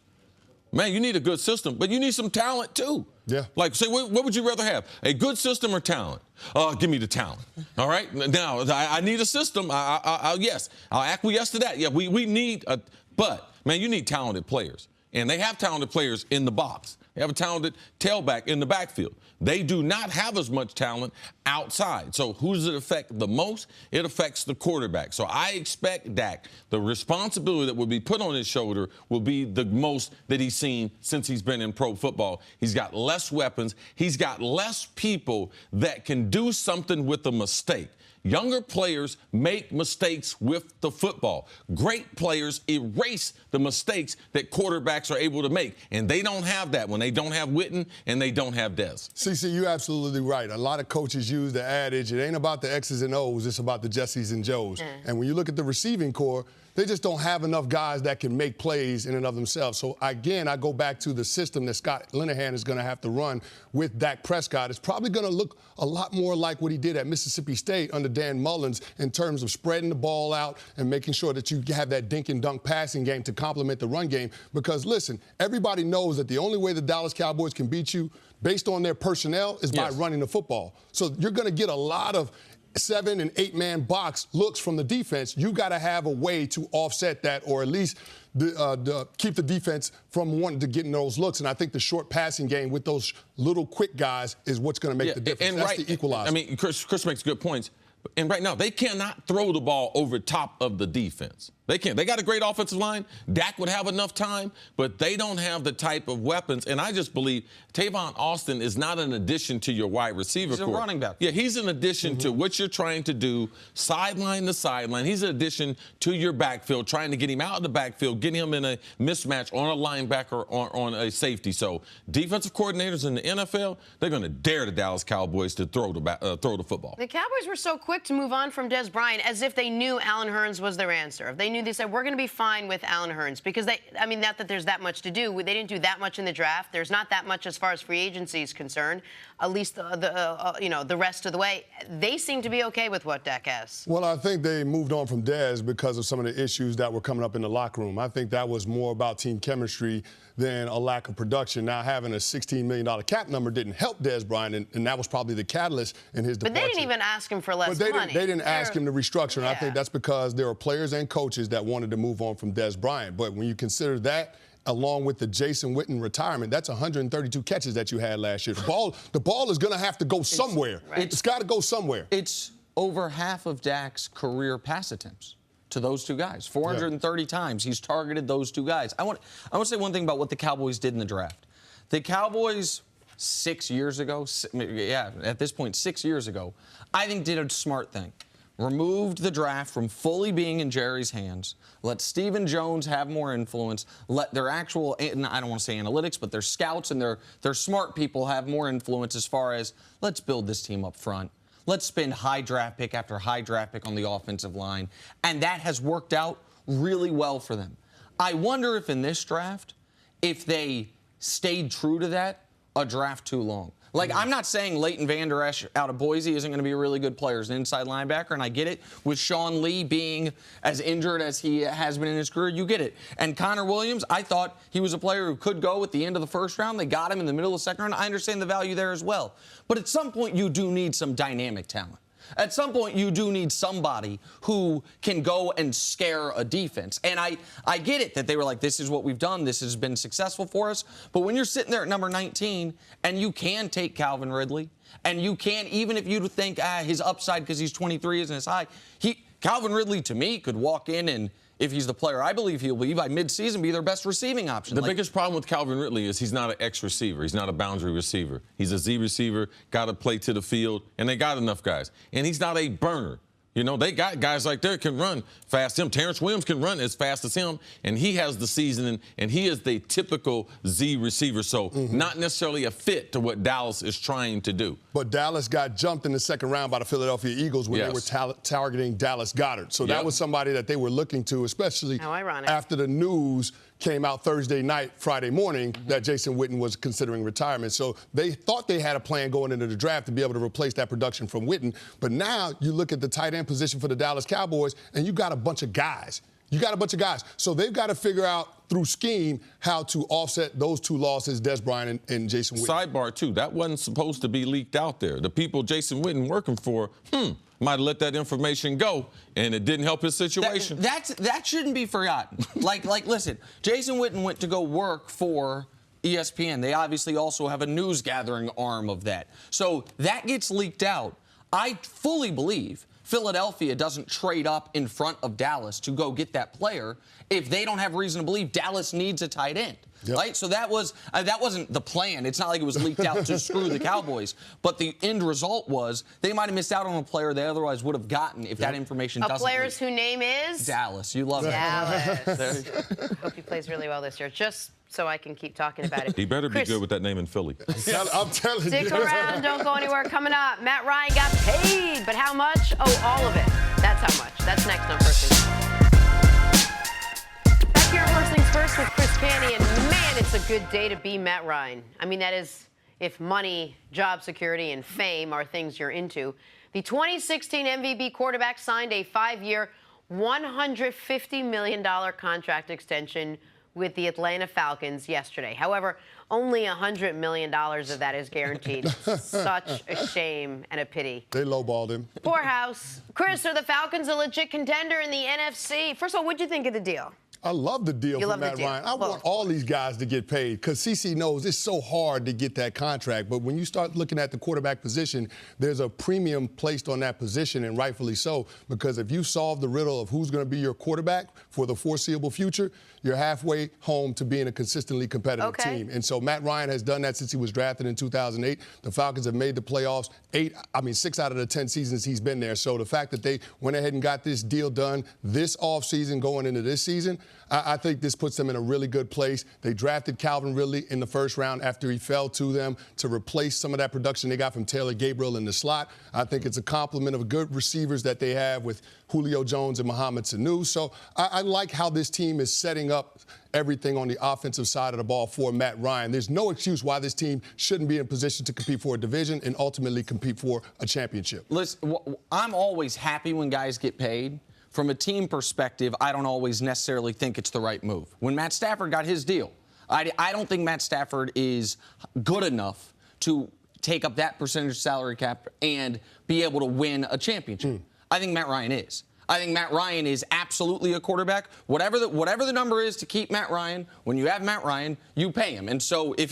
Man, you need a good system, but you need some talent too. Yeah. Like, say, what would you rather have? A good system or talent? Give me the talent. All right? Now, I need a system. Yes, I'll acquiesce to that. Yeah, we need but, man, you need talented players. And they have talented players in the box. They have a talented tailback in the backfield. They do not have as much talent outside. So who does it affect the most? It affects the quarterback. So I expect Dak, the responsibility that will be put on his shoulder will be the most that he's seen since he's been in pro football. He's got less weapons. He's got less people that can do something with a mistake. Younger players make mistakes with the football. Great players erase the mistakes that quarterbacks are able to make, and they don't have that when they don't have Witten and they don't have Dez. CC, you're absolutely right. A lot of coaches use the adage, it ain't about the X's and O's, it's about the Jessies and Joes. And when you look at the receiving core, they just don't have enough guys that can make plays in and of themselves. So, again, I go back to the system that Scott Linehan is going to have to run with Dak Prescott. It's probably going to look a lot more like what he did at Mississippi State under Dan Mullins in terms of spreading the ball out and making sure that you have that dink and dunk passing game to complement the run game. Because, listen, everybody knows that the only way the Dallas Cowboys can beat you based on their personnel is by running the football. So you're going to get a lot of 7- and 8-man box looks from the defense. You got to have a way to offset that, or at least keep the defense from wanting to get in those looks. And I think the short passing game with those little quick guys is what's going to make the difference. That's the equalizer. I mean, Cris makes good points. And right now, they cannot throw the ball over top of the defense. They can't. They got a great offensive line. Dak would have enough time, but they don't have the type of weapons. And I just believe Tavon Austin is not an addition to your wide receiver He's corps. a running back. Yeah, he's an addition to what you're trying to do, sideline to sideline. He's an addition to your backfield, trying to get him out of the backfield, get him in a mismatch on a linebacker or on a safety. So defensive coordinators in the NFL, they're going to dare the Dallas Cowboys to throw the football. The Cowboys were so quick to move on from Des Bryant as if they knew Allen Hurns was their answer. If they knew, they said, we're going to be fine with Allen Hurns, because not that there's that much to do. They didn't do that much in the draft. There's not that much as far as free agency is concerned, at least the rest of the way. They seem to be okay with what Dak has. Well, I think they moved on from Dez because of some of the issues that were coming up in the locker room. I think that was more about team chemistry than a lack of production. Now, having a $16 million cap number didn't help Des Bryant, and that was probably the catalyst in his departure. But they didn't even ask him for less money. They didn't ask him to restructure, and yeah. I think that's because there were players and coaches that wanted to move on from Des Bryant. But when you consider that, along with the Jason Witten retirement, that's 132 catches that you had last year. The ball is going to have to go somewhere. It's got to go somewhere. It's over half of Dak's career pass attempts to those two guys. 430 times he's targeted those two guys. I want to say one thing about what the Cowboys did in the draft. The Cowboys 6 years ago, at this point 6 years ago, I think did a smart thing. Removed the draft from fully being in Jerry's hands, let Stephen Jones have more influence, let their actual, I don't want to say analytics, but their scouts and their smart people have more influence as far as, let's build this team up front. Let's spend high draft pick after high draft pick on the offensive line. And that has worked out really well for them. I wonder if in this draft, if they stayed true to that, a draft too long. Like, I'm not saying Leighton Vander Esch out of Boise isn't going to be a really good player as an inside linebacker, and I get it. With Sean Lee being as injured as he has been in his career, you get it. And Connor Williams, I thought he was a player who could go at the end of the first round. They got him in the middle of the second round. I understand the value there as well. But at some point, you do need some dynamic talent. At some point, you do need somebody who can go and scare a defense. And I get it that they were like, this is what we've done. This has been successful for us. But when you're sitting there at number 19 and you can take Calvin Ridley, and you can, even if you think his upside because he's 23 isn't as high, Calvin Ridley, to me, could walk in and, if he's the player I believe he'll be, by midseason be their best receiving option. The biggest problem with Calvin Ridley is he's not an X receiver. He's not a boundary receiver. He's a Z receiver, got to play to the field, and they got enough guys. And he's not a burner. You know, they got guys like that can run fast. Terrence Williams can run as fast as him, and he has the seasoning, and he is the typical Z receiver. So not necessarily a fit to what Dallas is trying to do. But Dallas got jumped in the second round by the Philadelphia Eagles when they were targeting Dallas Goedert. So that was somebody that they were looking to, especially after the news came out Thursday night, Friday morning, that Jason Witten was considering retirement. So they thought they had a plan going into the draft to be able to replace that production from Witten. But now you look at the tight end position for the Dallas Cowboys, and you got a bunch of guys. So they've got to figure out through scheme how to offset those two losses, Des Bryant and Jason Witten. Sidebar, too, that wasn't supposed to be leaked out there. The people Jason Witten working for, might have let that information go, and it didn't help his situation. That shouldn't be forgotten. like, listen, Jason Witten went to go work for ESPN. They obviously also have a news gathering arm of that. So that gets leaked out. I fully believe Philadelphia doesn't trade up in front of Dallas to go get that player if they don't have reason to believe Dallas needs a tight end. Right? So that wasn't the plan. It's not like it was leaked out to screw the Cowboys. But the end result was they might have missed out on a player they otherwise would have gotten if that information doesn't leak. A player's whose name is? Dallas. You love Dallas. Hope he plays really well this year. Just so I can keep talking about it. He better be good with that name in Philly. I'm telling you. Stick around. Don't go anywhere. Coming up, Matt Ryan got paid. But how much? Oh, all of it. That's how much. That's next on First Things. Back here at First Things First with Cris Canny. And man, it's a good day to be Matt Ryan. I mean, that is if money, job security, and fame are things you're into. The 2016 MVP quarterback signed a 5-year, $150 million contract extension with the Atlanta Falcons yesterday. However, only $100 million of that is guaranteed. Such a shame and a pity. They lowballed him. Poor house. Cris, are the Falcons a legit contender in the NFC? First of all, what'd you think of the deal? I love the deal for Matt Ryan. I want all these guys to get paid because CC knows it's so hard to get that contract. But when you start looking at the quarterback position, there's a premium placed on that position, and rightfully so, because if you solve the riddle of who's going to be your quarterback for the foreseeable future, you're halfway home to being a consistently competitive team. And so Matt Ryan has done that since he was drafted in 2008. The Falcons have made the playoffs 6 out of the 10 seasons he's been there. So the fact that they went ahead and got this deal done this offseason going into this season, I think this puts them in a really good place. They drafted Calvin Ridley in the first round after he fell to them to replace some of that production they got from Taylor Gabriel in the slot. I think it's a complement of good receivers that they have with Julio Jones and Mohamed Sanu. So I like how this team is setting up everything on the offensive side of the ball for Matt Ryan. There's no excuse why this team shouldn't be in position to compete for a division and ultimately compete for a championship. Listen, I'm always happy when guys get paid. From a team perspective, I don't always necessarily think it's the right move. When Matt Stafford got his deal, I don't think Matt Stafford is good enough to take up that percentage salary cap and be able to win a championship. I think Matt Ryan is. I think Matt Ryan is absolutely a quarterback. Whatever the number is to keep Matt Ryan, when you have Matt Ryan, you pay him. And so if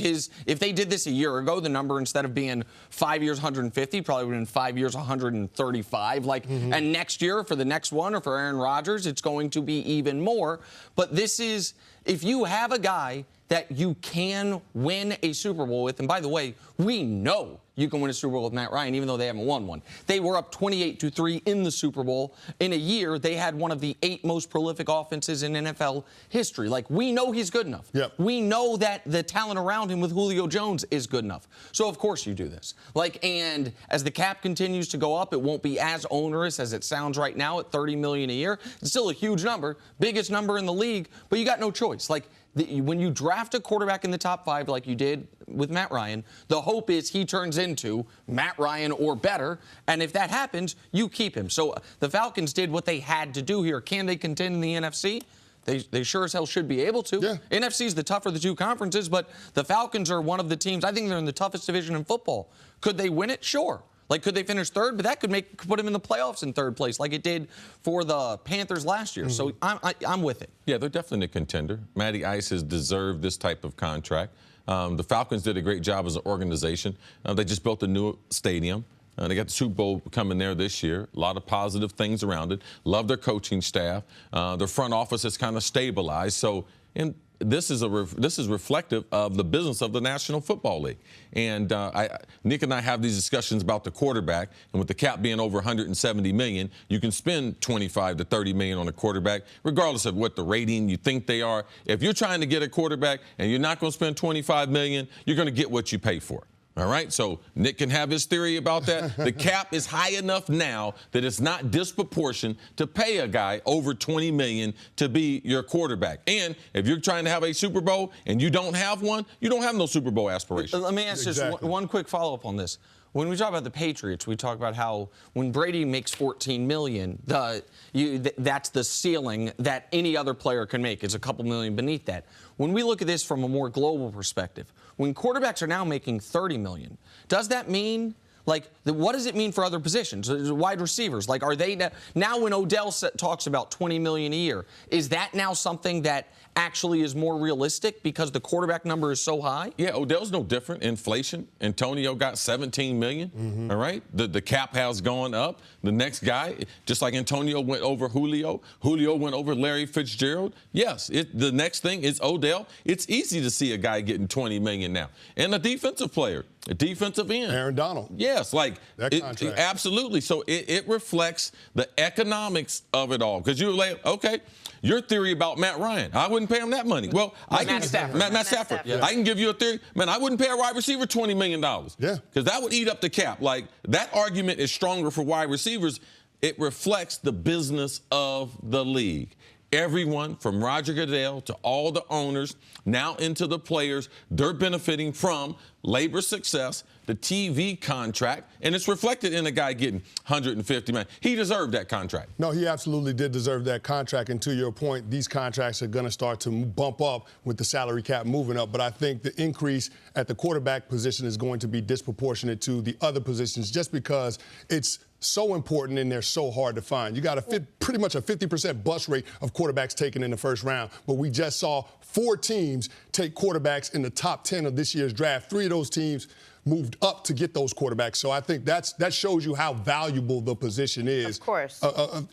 they did this a year ago, the number instead of being 5 years 150 probably would have been 5 years 135. And next year for the next one or for Aaron Rodgers, it's going to be even more. But this is, if you have a guy that you can win a Super Bowl with, and by the way, we know you can win a Super Bowl with Matt Ryan, even though they haven't won one. They were up 28-3 in the Super Bowl. In a year, they had one of the 8 most prolific offenses in NFL history. We know he's good enough. Yep. We know that the talent around him with Julio Jones is good enough. So, of course, you do this. And as the cap continues to go up, it won't be as onerous as it sounds right now at $30 million a year. It's still a huge number, biggest number in the league, but you got no choice. When you draft a quarterback in the top 5 like you did with Matt Ryan, the hope is he turns into Matt Ryan or better, and if that happens, you keep him. So the Falcons did what they had to do here. Can they contend in the NFC? They sure as hell should be able to. Yeah. NFC is the tougher of the 2 conferences, but the Falcons are one of the teams, I think they're in the toughest division in football. Could they win it? Sure. Could they finish 3rd? But that could put them in the playoffs in 3rd place, like it did for the Panthers last year. So I'm with it. Yeah, they're definitely a contender. Matty Ice has deserved this type of contract. The Falcons did a great job as an organization. They just built a new stadium. They got the Super Bowl coming there this year. A lot of positive things around it. Love their coaching staff. Their front office has kind of stabilized. So, this is reflective of the business of the National Football League. And Nick and I have these discussions about the quarterback, and with the cap being over $170 million, you can spend $25 to $30 million on a quarterback, regardless of what the rating you think they are. If you're trying to get a quarterback and you're not going to spend $25 million, you're going to get what you pay for. All right, so Nick can have his theory about that. The cap is high enough now that it's not disproportionate to pay a guy over $20 million to be your quarterback. And if you're trying to have a Super Bowl and you don't have one, you don't have no Super Bowl aspirations. Let me ask just one quick follow-up on this. When we talk about the Patriots, we talk about how when Brady makes $14 million, that's the ceiling that any other player can make. It's a couple million beneath that. When we look at this from a more global perspective, when quarterbacks are now making $30 million, does that mean, what does it mean for other positions? Wide receivers, are they now when Odell talks about $20 million a year, is that now something that actually is more realistic because the quarterback number is so high? Yeah, Odell's no different. Inflation. Antonio got $17 million. All right. The cap has gone up. The next guy, just like Antonio went over Julio went over Larry Fitzgerald. Yes, the next thing is Odell. It's easy to see a guy getting $20 million now. And a defensive player, a defensive end. Aaron Donald. Yes, that contract. Absolutely. So it reflects the economics of it all. Because you're okay, your theory about Matt Ryan, I wouldn't pay him that money. Well, Matt Stafford. Matt Stafford. Yeah. I can give you a theory. Man, I wouldn't pay a wide receiver $20 million. Yeah. Because that would eat up the cap. That argument is stronger for wide receivers. It reflects the business of the league. Everyone from Roger Goodell to all the owners, now into the players, they're benefiting from labor success, the TV contract, and it's reflected in a guy getting $150 million. He deserved that contract. No, he absolutely did deserve that contract. And to your point, these contracts are going to start to bump up with the salary cap moving up. But I think the increase at the quarterback position is going to be disproportionate to the other positions just because it's so important and they're so hard to find. You got pretty much a 50% bust rate of quarterbacks taken in the first round. But we just saw 4 teams take quarterbacks in the top 10 of this year's draft. 3 of those teams moved up to get those quarterbacks. So I think that shows you how valuable the position is, of course,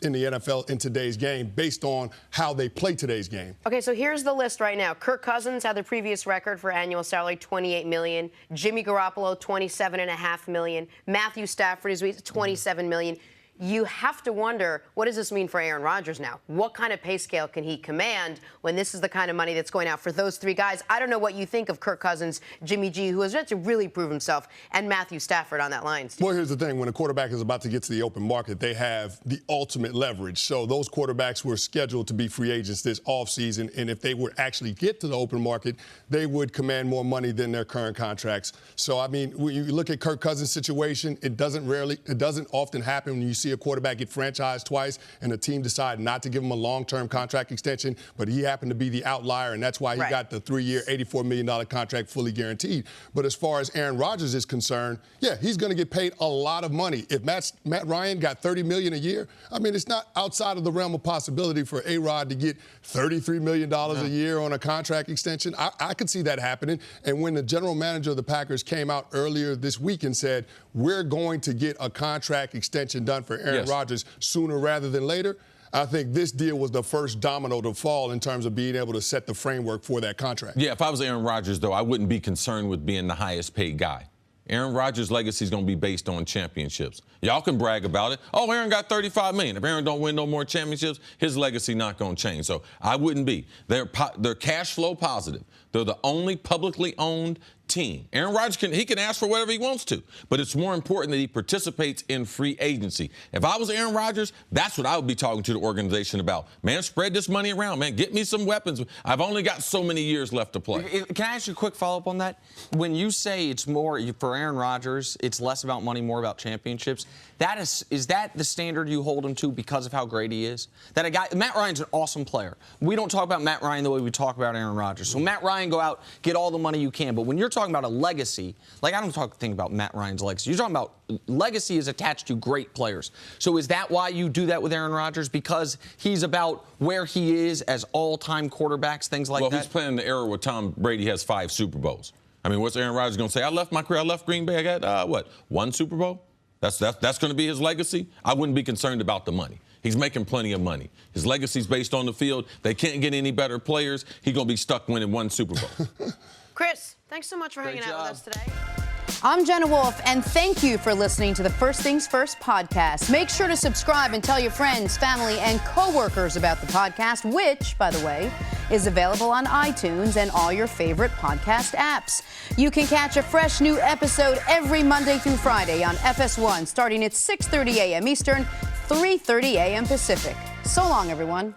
in the NFL in today's game based on how they play today's game. Okay, so here's the list right now. Kirk Cousins had the previous record for annual salary, $28 million. Jimmy Garoppolo, $27.5 million. Matthew Stafford is $27 million. You have to wonder, what does this mean for Aaron Rodgers now? What kind of pay scale can he command when this is the kind of money that's going out for those 3 guys? I don't know what you think of Kirk Cousins, Jimmy G, who has yet to really prove himself, and Matthew Stafford on that line, Steve. Well, here's the thing. When a quarterback is about to get to the open market, they have the ultimate leverage. So those quarterbacks were scheduled to be free agents this offseason, and if they would actually get to the open market, they would command more money than their current contracts. So, I mean, when you look at Kirk Cousins' situation, it doesn't often happen when you see a quarterback get franchised twice and a team decide not to give him a long-term contract extension, but he happened to be the outlier, and that's why he got the 3-year, $84 million contract fully guaranteed. But as far as Aaron Rodgers is concerned, yeah, he's going to get paid a lot of money. If Matt Ryan got $30 million a year, I mean, it's not outside of the realm of possibility for A-Rod to get $33 million a year on a contract extension. I could see that happening. And when the general manager of the Packers came out earlier this week and said, we're going to get a contract extension done for Aaron Rodgers sooner rather than later, I think this deal was the first domino to fall in terms of being able to set the framework for that contract. Yeah, if I was Aaron Rodgers, though, I wouldn't be concerned with being the highest paid guy. Aaron Rodgers' legacy is going to be based on championships. Y'all can brag about it. Oh, Aaron got $35 million. If Aaron don't win no more championships, his legacy not going to change. So I wouldn't be. They're cash flow positive. They're the only publicly owned team. Aaron Rodgers can ask for whatever he wants to, but it's more important that he participates in free agency. If I was Aaron Rodgers, that's what I would be talking to the organization about. Man, spread this money around. Man, get me some weapons. I've only got so many years left to play. Can I ask you a quick follow-up on that? When you say it's more, for Aaron Rodgers, it's less about money, more about championships, is that the standard you hold him to because of how great he is? That a guy, Matt Ryan's an awesome player. We don't talk about Matt Ryan the way we talk about Aaron Rodgers. So Matt Ryan, go out, get all the money you can. But when you're talking about a legacy, like I don't think about Matt Ryan's legacy. You're talking about legacy is attached to great players. So is that why you do that with Aaron Rodgers? Because he's about where he is as all-time quarterbacks, things like that? Well, he's playing in the era where Tom Brady has 5 Super Bowls. I mean, what's Aaron Rodgers going to say? I left my career, I left Green Bay, I got, 1 Super Bowl? That's going to be his legacy? I wouldn't be concerned about the money. He's making plenty of money. His legacy's based on the field. They can't get any better players. He's going to be stuck winning 1 Super Bowl. Cris, thanks so much for hanging out with us today. I'm Jenna Wolfe, and thank you for listening to the First Things First podcast. Make sure to subscribe and tell your friends, family, and coworkers about the podcast, which, by the way, is available on iTunes and all your favorite podcast apps. You can catch a fresh new episode every Monday through Friday on FS1, starting at 6:30 a.m. Eastern, 3:30 a.m. Pacific. So long, everyone.